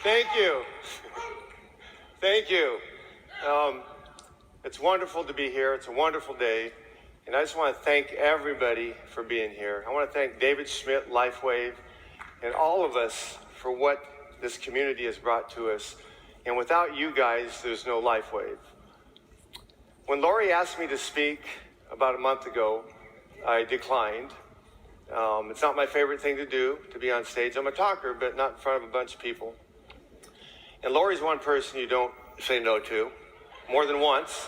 Thank you. Thank you. It's wonderful to be here. It's a wonderful day. And I just want to thank everybody for being here. I want to thank David Schmidt, Lifewave, and all of us for what this community has brought to us. And without you guys, there's no Lifewave. When Lori asked me to speak about a month ago, I declined. It's not my favorite thing to do, to be on stage. I'm a talker, but not in front of a bunch of people. And Lori's one person you don't say no to, more than once.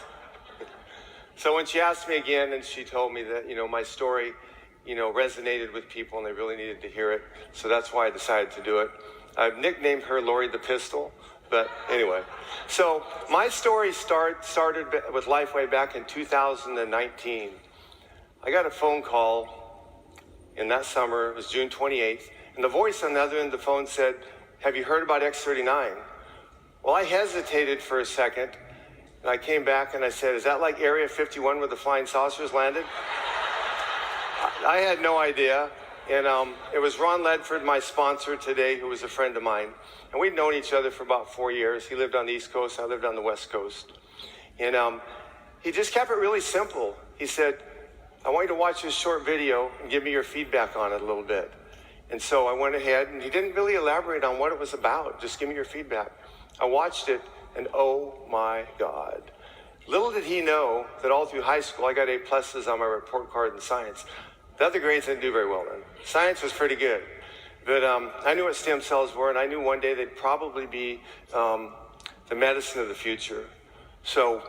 So when she asked me again, and she told me that, my story, resonated with people and they really needed to hear it. So that's why I decided to do it. I've nicknamed her Lori the Pistol, but anyway. So my story started with Lifeway back in 2019. I got a phone call in that summer, it was June 28th, and the voice on the other end of the phone said, "Have you heard about X39? Well, I hesitated for a second, and I came back and I said, "Is that like Area 51 where the flying saucers landed?" I had no idea. And it was Ron Ledford, my sponsor today, who was a friend of mine. And we'd known each other for about 4 years. He lived on the East Coast, I lived on the West Coast. And he just kept it really simple. He said, "I want you to watch this short video and give me your feedback on it a little bit." And so I went ahead, and he didn't really elaborate on what it was about. Just give me your feedback. I watched it, and oh my God. Little did he know that all through high school, I got A+ on my report card in science. The other grades didn't do very well then. Science was pretty good. But I knew what stem cells were, and I knew one day they'd probably be the medicine of the future. So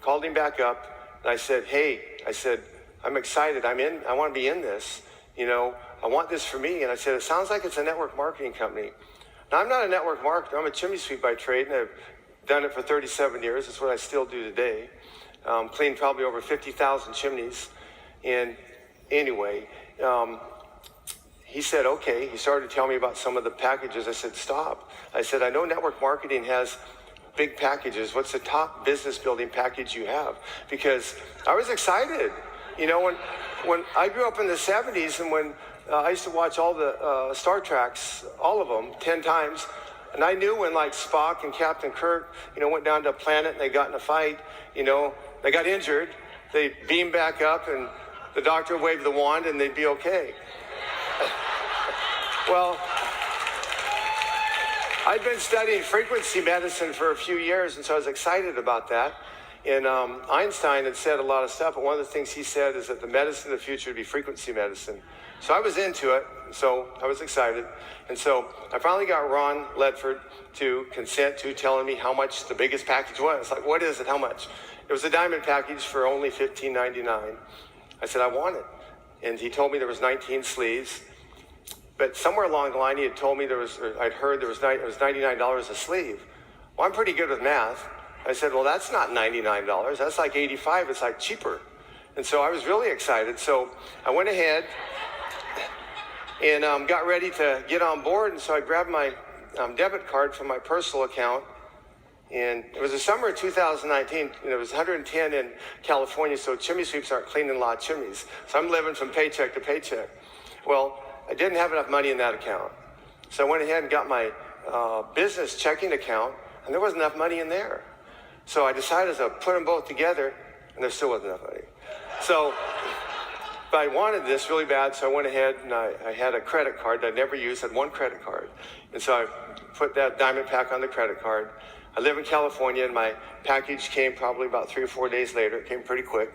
called him back up, and I said, "Hey," I said, "I'm excited. I want to be in this. I want this for me." And I said, "It sounds like it's a network marketing company." Now, I'm not a network marketer. I'm a chimney sweep by trade, and I've done it for 37 years. It's what I still do today. Cleaned probably over 50,000 chimneys. And anyway, he said, okay. He started to tell me about some of the packages. I said, "Stop." I said, "I know network marketing has big packages. What's the top business building package you have?" Because I was excited. When I grew up in the 70s, and when I used to watch all the Star Treks, all of them, 10 times. And I knew when like Spock and Captain Kirk, went down to a planet and they got in a fight, they got injured, they beamed back up and the doctor waved the wand and they'd be okay. Well, I'd been studying frequency medicine for a few years, and so I was excited about that. And Einstein had said a lot of stuff, but one of the things he said is that the medicine of the future would be frequency medicine. So I was into it, so I was excited. And so I finally got Ron Ledford to consent to telling me how much the biggest package was. Like, what is it? How much? It was a diamond package for only $15.99. I said, "I want it." And he told me there was 19 sleeves. But somewhere along the line, he had told me I'd heard it was $99 a sleeve. Well, I'm pretty good with math. I said, "Well, that's not $99. That's like $85. It's like cheaper." And so I was really excited. So I went ahead and got ready to get on board. And so I grabbed my debit card from my personal account. And it was the summer of 2019, and it was 110 in California, so chimney sweeps aren't cleaning a lot of chimneys. So I'm living from paycheck to paycheck. Well, I didn't have enough money in that account. So I went ahead and got my business checking account, and there wasn't enough money in there. So I decided to put them both together, and there still wasn't enough money. So, but I wanted this really bad, so I went ahead and I had a credit card that I never used, had one credit card. And so I put that diamond pack on the credit card. I live in California, and my package came probably about 3 or 4 days later. It came pretty quick.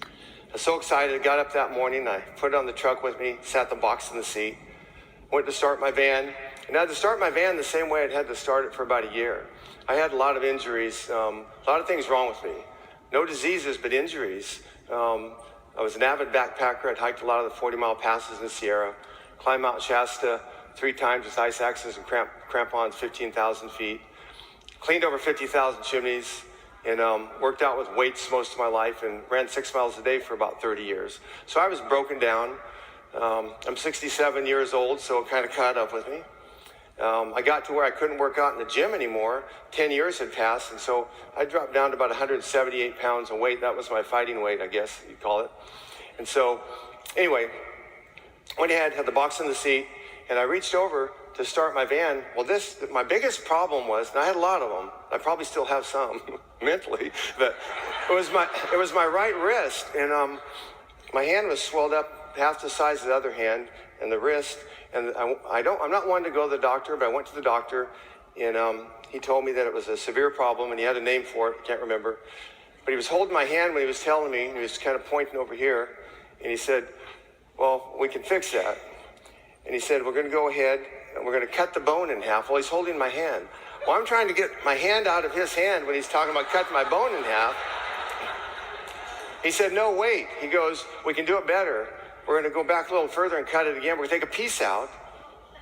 I was so excited. I got up that morning. I put it on the truck with me, sat the box in the seat, went to start my van. And I had to start my van the same way I'd had to start it for about a year. I had a lot of injuries, a lot of things wrong with me. No diseases, but injuries. I was an avid backpacker. I'd hiked a lot of the 40-mile passes in the Sierra, climbed Mount Shasta 3 times with ice axes and crampons, 15,000 feet. Cleaned over 50,000 chimneys, and worked out with weights most of my life, and ran 6 miles a day for about 30 years. So I was broken down. I'm 67 years old, so it kind of caught up with me. I got to where I couldn't work out in the gym anymore. 10 years had passed, and so I dropped down to about 178 pounds of weight. That was my fighting weight, I guess you'd call it. And so, anyway, went ahead, had the box in the seat, and I reached over to start my van. Well, my biggest problem was, and I had a lot of them, I probably still have some mentally, but it was my right wrist, and my hand was swelled up half the size of the other hand, and the wrist, and I'm not one to go to the doctor, but I went to the doctor, and he told me that it was a severe problem, and he had a name for it, I can't remember, but he was holding my hand when he was telling me, and he was kind of pointing over here, and he said, well, we can fix that. And he said, we're going to go ahead and we're going to cut the bone in half. Well, he's holding my hand. Well, I'm trying to get my hand out of his hand when he's talking about cutting my bone in half. He said, no, wait. He goes, we can do it better. We're going to go back a little further and cut it again. We're going to take a piece out.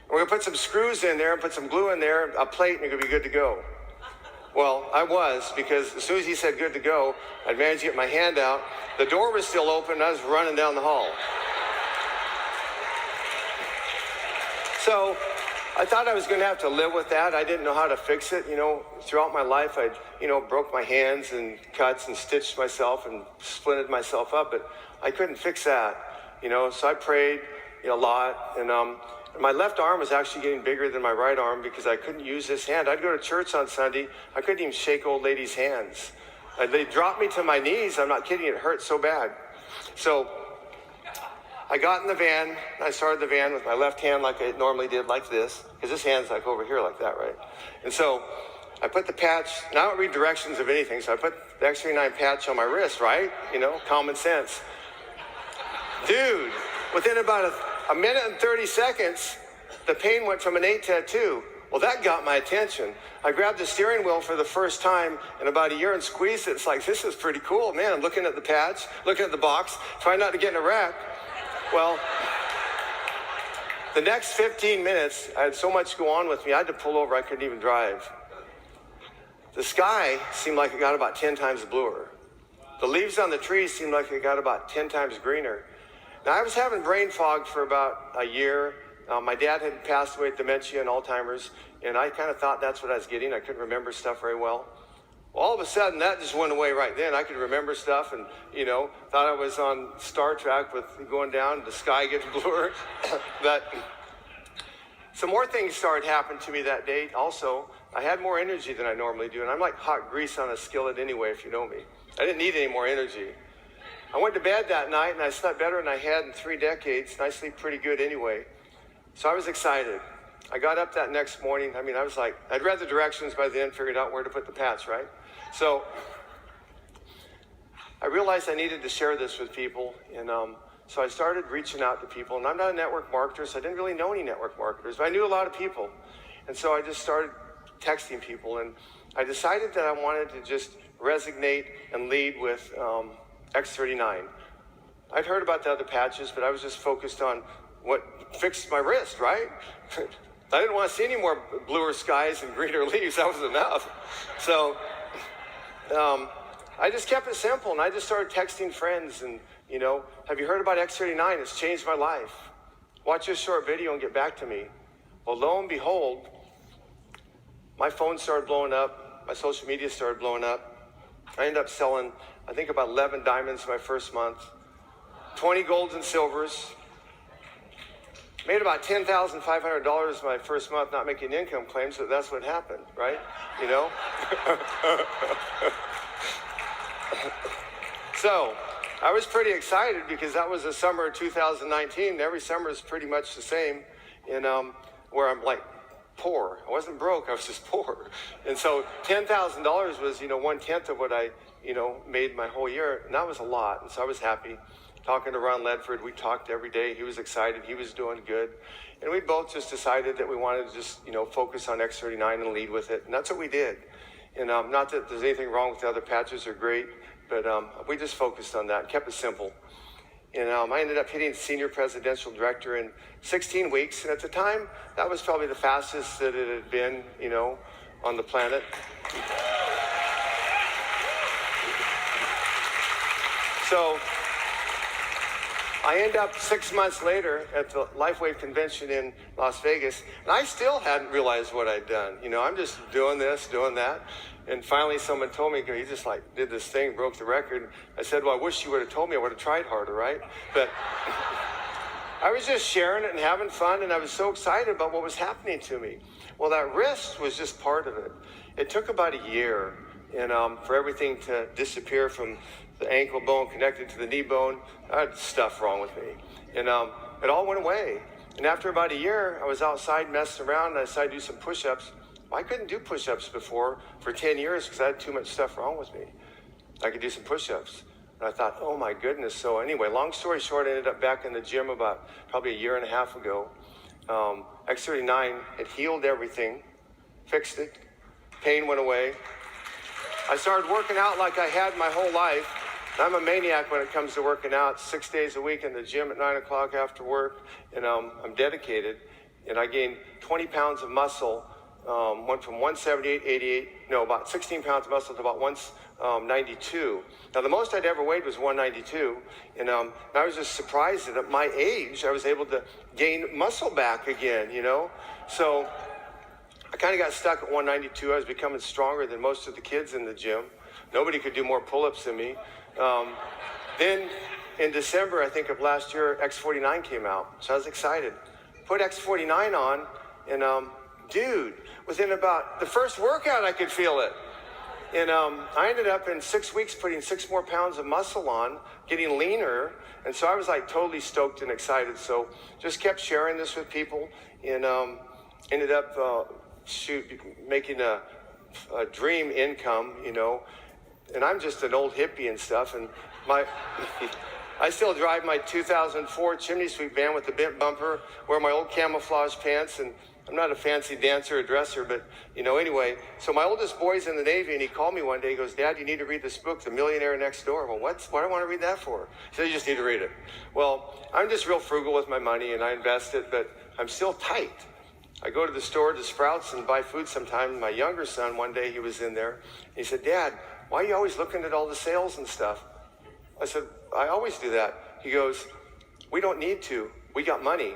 We're going to put some screws in there and put some glue in there, a plate, and you're going to be good to go. Well, I was, because as soon as he said good to go, I managed to get my hand out. The door was still open, and I was running down the hall. So I thought I was going to have to live with that. I didn't know how to fix it. Throughout my life, I'd, broke my hands and cuts and stitched myself and splinted myself up, but I couldn't fix that, So I prayed, a lot, and my left arm was actually getting bigger than my right arm because I couldn't use this hand. I'd go to church on Sunday. I couldn't even shake old ladies' hands. They dropped me to my knees. I'm not kidding. It hurt so bad. So I got in the van. I started the van with my left hand like I normally did, like this, because this hand's like over here like that, right? And so I put the patch, and I don't read directions of anything, so I put the X39 patch on my wrist, right? Common sense. Dude, within about a minute and 30 seconds, the pain went from an 8 to a 2. Well, that got my attention. I grabbed the steering wheel for the first time in about a year and squeezed it. It's like, this is pretty cool. Man, I'm looking at the patch, looking at the box, trying not to get in a wreck. Well, the next 15 minutes, I had so much go on with me, I had to pull over. I couldn't even drive. The sky seemed like it got about 10 times bluer. The leaves on the trees seemed like it got about 10 times greener. Now, I was having brain fog for about a year. My dad had passed away with dementia and Alzheimer's, and I kind of thought that's what I was getting. I couldn't remember stuff very well. All of a sudden, that just went away right then. I could remember stuff and, thought I was on Star Trek with going down, the sky getting bluer. But some more things started happening to me that day. Also, I had more energy than I normally do, and I'm like hot grease on a skillet anyway, if you know me. I didn't need any more energy. I went to bed that night, and I slept better than I had in 3 decades, and I sleep pretty good anyway. So I was excited. I got up that next morning. I was like, I'd read the directions by then, figured out where to put the patch, right? So I realized I needed to share this with people, and so I started reaching out to people. And I'm not a network marketer, so I didn't really know any network marketers, but I knew a lot of people. And so I just started texting people, and I decided that I wanted to just resonate and lead with X39. I'd heard about the other patches, but I was just focused on what fixed my wrist, right? I didn't want to see any more bluer skies and greener leaves. That was enough. So I just kept it simple, and I just started texting friends and, have you heard about X39? It's changed my life. Watch this short video and get back to me. Well, lo and behold, my phone started blowing up. My social media started blowing up. I ended up selling, I think, about 11 diamonds my first month, 20 golds and silvers. Made about $10,500 my first month not making income claims, but that's what happened, right? So I was pretty excited because that was the summer of 2019. Every summer is pretty much the same, and where I'm like poor. I wasn't broke, I was just poor. And so $10,000 was, 1/10 of what I, made my whole year, and that was a lot. And so I was happy. Talking to Ron Ledford, we talked every day. He was excited. He was doing good. And we both just decided that we wanted to just, focus on X39 and lead with it. And that's what we did. And not that there's anything wrong with the other patches, are great, but we just focused on that and kept it simple. And I ended up hitting senior presidential director in 16 weeks. And at the time, that was probably the fastest that it had been, on the planet. So I end up 6 months later at the Lifewave convention in Las Vegas, and I still hadn't realized what I'd done. I'm just doing this, doing that. And finally someone told me, you just did this thing, broke the record. I said, well, I wish you would have told me. I would have tried harder, right? But I was just sharing it and having fun, and I was so excited about what was happening to me. Well, that wrist was just part of it. It took about a year and for everything to disappear from the ankle bone connected to the knee bone. I had stuff wrong with me. And it all went away. And after about a year, I was outside messing around, and I decided to do some push-ups. Well, I couldn't do push-ups before for 10 years because I had too much stuff wrong with me. I could do some push-ups. And I thought, oh my goodness. So anyway, long story short, I ended up back in the gym about probably a year and a half ago. X39, it healed everything, fixed it, pain went away. I started working out like I had my whole life. I'm a maniac when it comes to working out, 6 days a week in the gym at 9 o'clock after work, and I'm dedicated. And I gained 20 pounds of muscle, went from 178, about 16 pounds of muscle to about 192. Now, the most I'd ever weighed was 192, and I was just surprised that at my age, I was able to gain muscle back again, So I kind of got stuck at 192. I was becoming stronger than most of the kids in the gym. Nobody could do more pull-ups than me. Then in December, I think of last year, X49 came out. So I was excited. Put X49 on, and dude, within about the first workout, I could feel it. And I ended up in 6 weeks putting 6 more pounds of muscle on, getting leaner. And so I was like totally stoked and excited. So just kept sharing this with people, and ended up making a dream income, and I'm just an old hippie and stuff, and I still drive my 2004 Chimney Sweep van with the bent bumper, wear my old camouflage pants, and I'm not a fancy dancer or dresser, but, anyway. So my oldest boy's in the Navy, and he called me one day. He goes, Dad, you need to read this book, The Millionaire Next Door. Well, what do I want to read that for? He said, you just need to read it. Well, I'm just real frugal with my money, and I invest it, but I'm still tight. I go to the store, to Sprouts, and buy food sometimes. My younger son, one day he was in there. He said, Dad, why are you always looking at all the sales and stuff? I said, I always do that. He goes, we don't need to. We got money.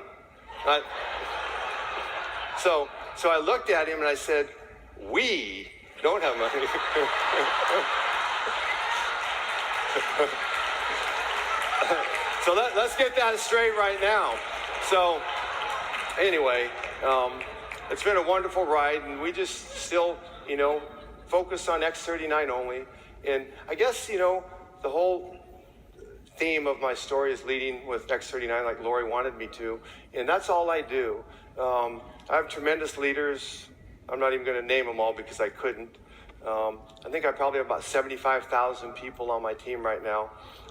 So I looked at him and I said, we don't have money. So let's get that straight right now. So anyway, it's been a wonderful ride, and we just still, focus on X39 only. And I guess, the whole theme of my story is leading with X39 like Lori wanted me to, and that's all I do. I have tremendous leaders. I'm not even going to name them all because I couldn't. I think I probably have about 75,000 people on my team right now.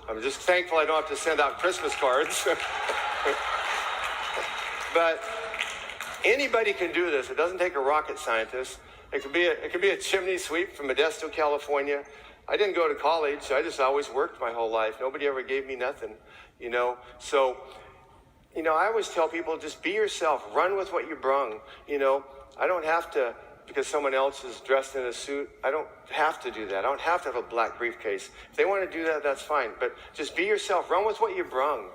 I'm just thankful I don't have to send out Christmas cards. But anybody can do this. It doesn't take a rocket scientist. It could be a chimney sweep from Modesto, California. I didn't go to college. I just always worked my whole life. Nobody ever gave me nothing, So, I always tell people, just be yourself. Run with what you brung. I don't have to, because someone else is dressed in a suit, I don't have to do that. I don't have to have a black briefcase. If they want to do that, that's fine. But just be yourself. Run with what you brung.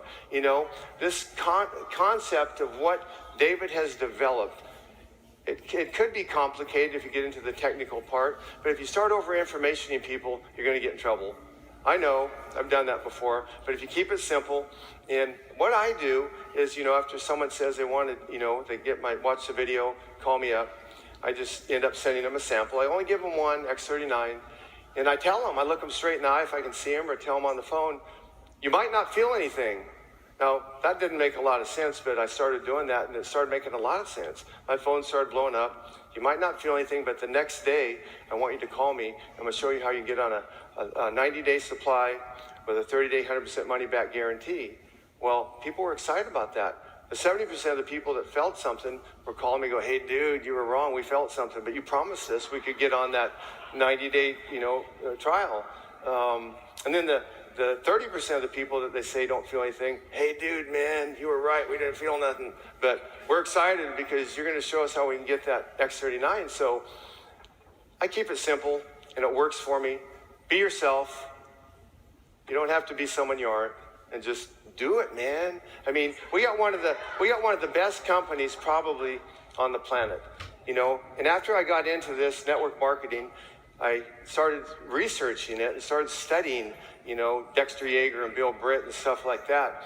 This concept of what David has developed, it could be complicated if you get into the technical part, but if you start over informationing people, you're going to get in trouble. I know, I've done that before, but if you keep it simple, and what I do is, after someone says they want to, they watch the video, call me up, I just end up sending them a sample. I only give them one, X39, and I tell them, I look them straight in the eye if I can see them, or tell them on the phone, you might not feel anything. Now, that didn't make a lot of sense, but I started doing that, and it started making a lot of sense. My phone started blowing up. You might not feel anything, but the next day, I want you to call me. I'm going to show you how you can get on a 90-day supply with a 30-day, 100% money-back guarantee. Well, people were excited about that. The 70% of the people that felt something were calling me, go, hey, dude, you were wrong. We felt something, but you promised us we could get on that 90-day, trial. And then the 30% of the people that they say don't feel anything, hey, dude, man, you were right. We didn't feel nothing. But we're excited because you're going to show us how we can get that X39. So I keep it simple, and it works for me. Be yourself. You don't have to be someone you aren't, and just do it, man. I mean, we got one of the best companies probably on the planet, And after I got into this network marketing, I started researching it and started studying, Dexter Yeager and Bill Britt and stuff like that.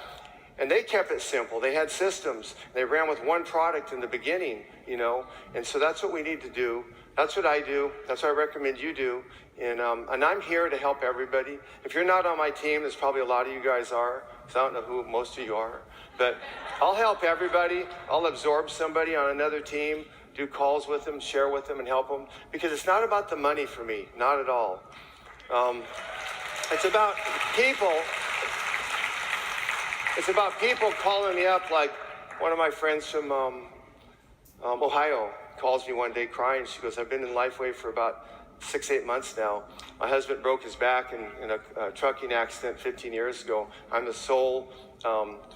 And they kept it simple. They had systems. They ran with one product in the beginning, and so that's what we need to do. That's what I do. That's what I recommend you do. And I'm here to help everybody. If you're not on my team, there's probably a lot of you guys are, because I don't know who most of you are. But I'll help everybody. I'll absorb somebody on another team, do calls with them, share with them, and help them. Because it's not about the money for me, not at all. It's about people. It's about people calling me up, like one of my friends from Ohio calls me one day crying. She goes, I've been in Lifewave for about 6-8 months now. My husband broke his back in a trucking accident 15 years ago. I'm the sole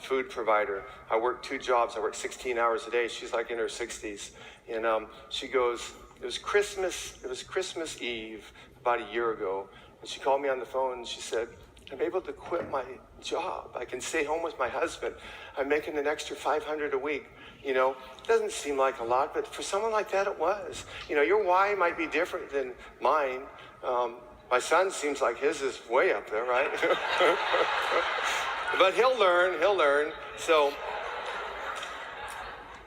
food provider. I work 2 jobs. I work 16 hours a day. She's like in her 60s. And she goes, it was Christmas Eve about a year ago. And she called me on the phone and she said, I'm able to quit my job. I can stay home with my husband. I'm making an extra $500 a week. It doesn't seem like a lot, but for someone like that, it was. Your why might be different than mine. My son seems like his is way up there, right? But he'll learn. So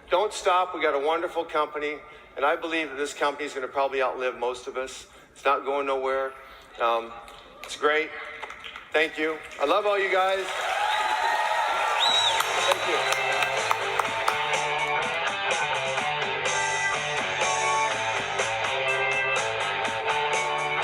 don't stop. We got a wonderful company, and I believe that this company is going to probably outlive most of us. It's not going nowhere. It's great. Thank you. I love all you guys. Thank you.